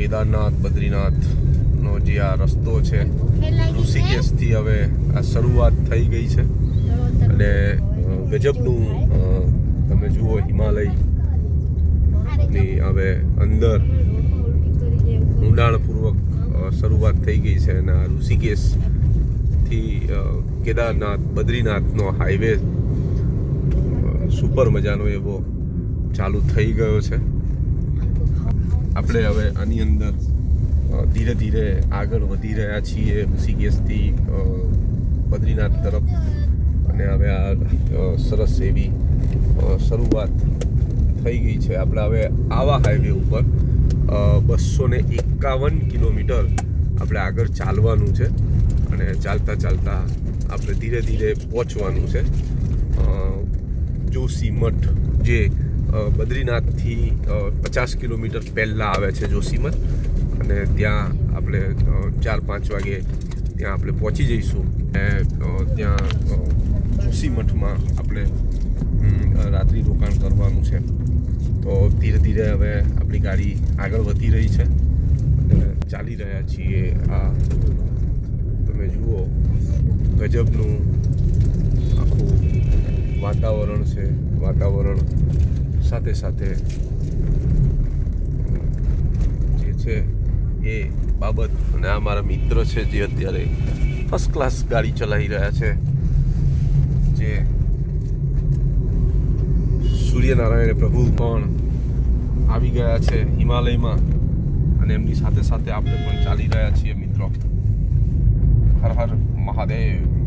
કેદારનાથ બદ્રીનાથનો જે આ રસ્તો છે ઋષિકેશથી હવે આ શરૂઆત થઈ ગઈ છે અને ગજબનું તમે જુઓ હિમાલયની હવે અંદર ઊંડાણપૂર્વક શરૂઆત થઈ ગઈ છે અને આ ઋષિકેશથી કેદારનાથ બદ્રીનાથનો હાઈવે સુપર મજાનો એવો ચાલુ થઈ ગયો છે. આપણે હવે આની અંદર ધીરે ધીરે આગળ વધી રહ્યા છીએ ઋષિકેશથી બદ્રીનાથ તરફ અને હવે આ સરસ એવી શરૂઆત થઈ ગઈ છે. આપણે હવે આવા હાઈવે ઉપર 251 કિલોમીટર આપણે આગળ ચાલવાનું છે અને ચાલતા ચાલતા આપણે ધીરે ધીરે પહોંચવાનું છે જોશીમઠ, જે બદ્રીનાથથી 50 કિલોમીટર પહેલાં આવે છે જોશીમઠ, અને ત્યાં આપણે 4-5 વાગે ત્યાં આપણે પહોંચી જઈશું. ત્યાં જોશીમઠમાં આપણે રાત્રિ રોકાણ કરવાનું છે. તો ધીરે ધીરે હવે આપણી ગાડી આગળ વધી રહી છે અને ચાલી રહ્યા છીએ. આ તમે જુઓ ગજબનું આખું વાતાવરણ છે. વાતાવરણ સાથે સાથે જે છે એ બાબત, અને આ મારા મિત્ર છે જે અત્યારે ફર્સ્ટ ક્લાસ ગાડી ચલાવી રહ્યા છે, જે સૂર્યનારાયણ પ્રભુ પણ આવી ગયા છે હિમાલયમાં અને એમની સાથે સાથે આપણે પણ ચાલી રહ્યા છીએ મિત્રો. હર હર મહાદેવ.